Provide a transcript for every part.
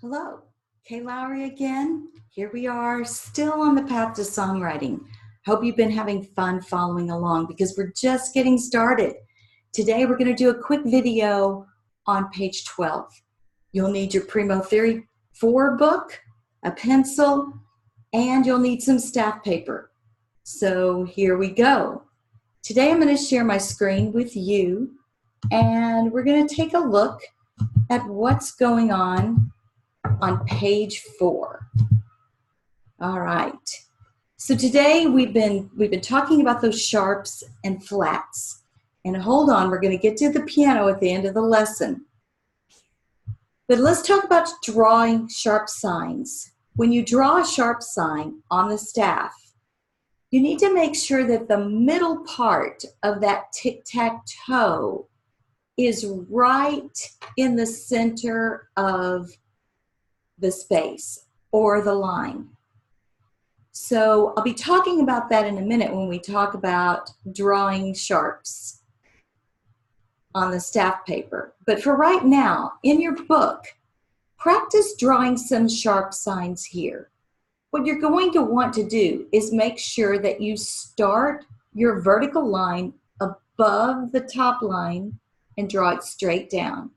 Hello, Kay Lowry again. Here we are, still on the path to songwriting. Hope you've been having fun following along because we're just getting started. Today we're going to do a quick video on page 12. You'll need your Primo Theory4 book, a pencil, and you'll need some staff paper. So here we go. Today I'm going to share my screen with you, and we're going to take a look at what's going on page 4. All right. So today we've been talking about those sharps and flats. And hold on, we're going to get to the piano at the end of the lesson. But let's talk about drawing sharp signs. When you draw a sharp sign on the staff, you need to make sure that the middle part of that tic-tac-toe is right in the center of the space or the line. So I'll be talking about that in a minute when we talk about drawing sharps on the staff paper. But for right now, in your book, practice drawing some sharp signs here. What you're going to want to do is make sure that you start your vertical line above the top line and draw it straight down.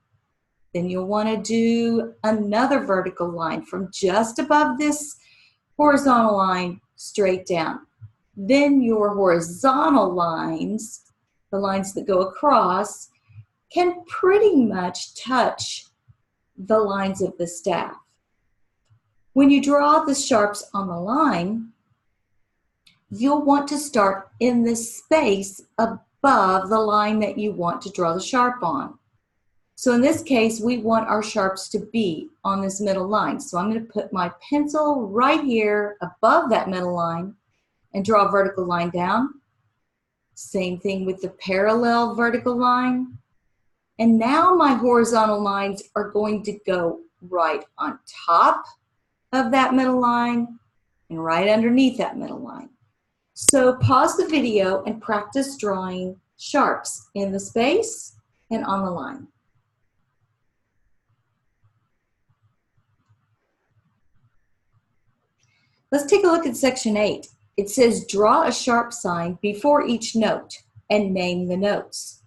Then you'll want to do another vertical line from just above this horizontal line straight down. Then your horizontal lines, the lines that go across, can pretty much touch the lines of the staff. When you draw the sharps on the line, you'll want to start in the space above the line that you want to draw the sharp on. So in this case, we want our sharps to be on this middle line. So I'm going to put my pencil right here above that middle line and draw a vertical line down. Same thing with the parallel vertical line. And now my horizontal lines are going to go right on top of that middle line and right underneath that middle line. So pause the video and practice drawing sharps in the space and on the line. Let's take a look at section 8. It says draw a sharp sign before each note and name the notes.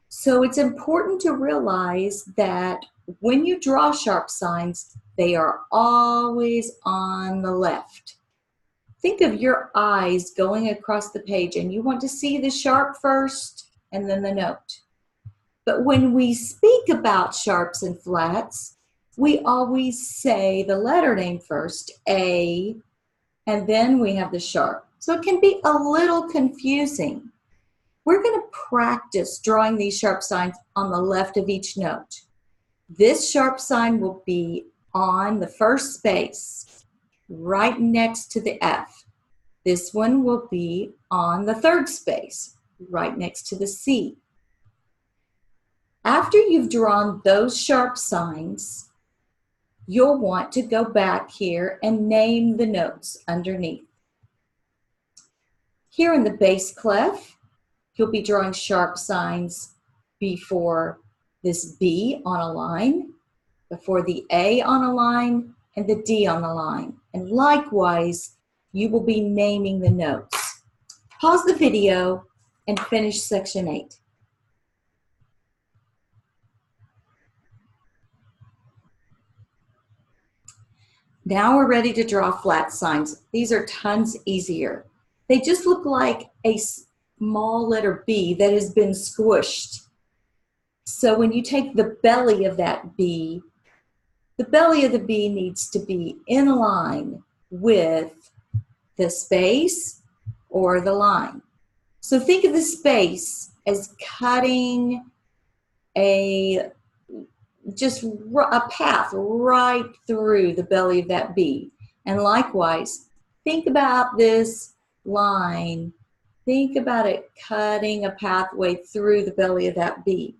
So it's important to realize that when you draw sharp signs, they are always on the left. Think of your eyes going across the page and you want to see the sharp first and then the note. But when we speak about sharps and flats, we always say the letter name first, A, and then we have the sharp. So it can be a little confusing. We're going to practice drawing these sharp signs on the left of each note. This sharp sign will be on the first space, right next to the F. This one will be on the third space, right next to the C. After you've drawn those sharp signs, you'll want to go back here and name the notes underneath. Here in the bass clef, you'll be drawing sharp signs before this B on a line, before the A on a line, and the D on the line. And likewise, you will be naming the notes. Pause the video and finish section 8. Now we're ready to draw flat signs. These are tons easier. They just look like a small letter B that has been squished. So when you take the belly of that B, the belly of the B needs to be in line with the space or the line. So think of the space as cutting just a path right through the belly of that B. And likewise, think about this line. Think about it cutting a pathway through the belly of that B.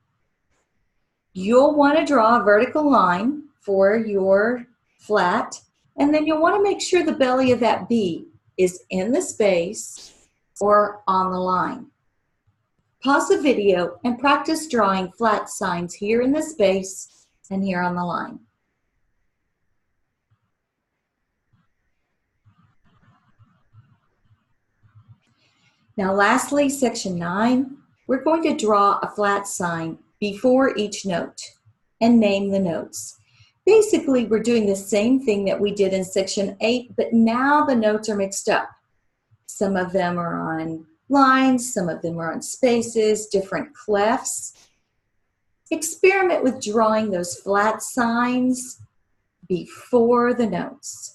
You'll want to draw a vertical line for your flat, and then you'll want to make sure the belly of that B is in the space or on the line. Pause the video and practice drawing flat signs here in the space and here on the line. Now lastly, section 9, we're going to draw a flat sign before each note and name the notes. Basically, we're doing the same thing that we did in section 8, but now the notes are mixed up. Some of them are on lines, some of them are on spaces, different clefs. Experiment with drawing those flat signs before the notes.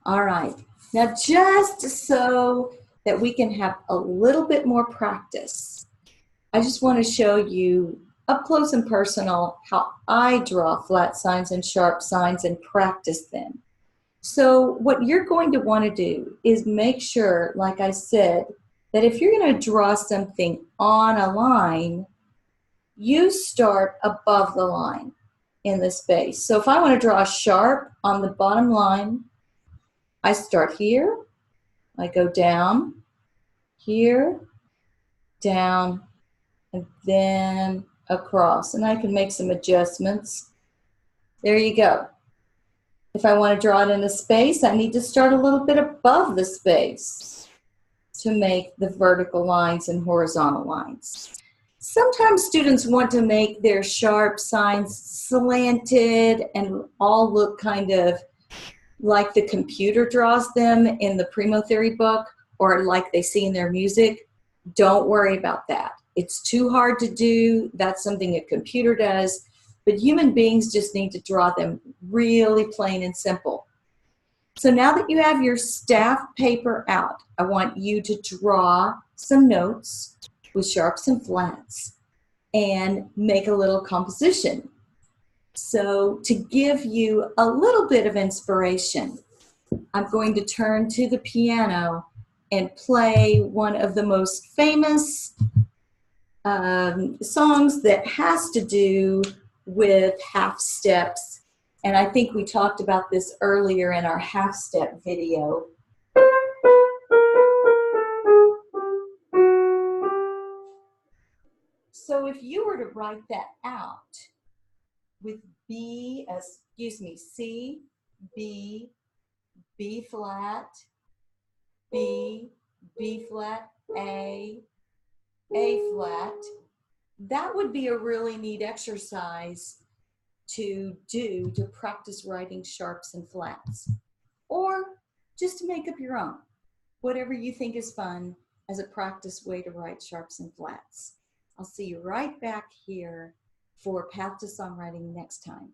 All right, now just so that we can have a little bit more practice, I just want to show you up close and personal how I draw flat signs and sharp signs and practice them. So what you're going to want to do is make sure, like I said, that if you're going to draw something on a line, you start above the line in the space. So if I want to draw a sharp on the bottom line, I start here, I go down, here, down, and then across. And I can make some adjustments. There you go. If I want to draw it in a space, I need to start a little bit above the space to make the vertical lines and horizontal lines. Sometimes students want to make their sharp signs slanted and all look kind of like the computer draws them in the Primo Theory book or like they see in their music. Don't worry about that. It's too hard to do. That's something a computer does. But human beings just need to draw them really plain and simple. So now that you have your staff paper out, I want you to draw some notes with sharps and flats and make a little composition. So to give you a little bit of inspiration, I'm going to turn to the piano and play one of the most famous songs that has to do with half steps. And I think we talked about this earlier in our half step video. So if you were to write that out with C, B, B flat, B, B flat, A flat, that would be a really neat exercise to do to practice writing sharps and flats. Or just to make up your own, whatever you think is fun as a practice way to write sharps and flats. I'll see you right back here for Path to Songwriting next time.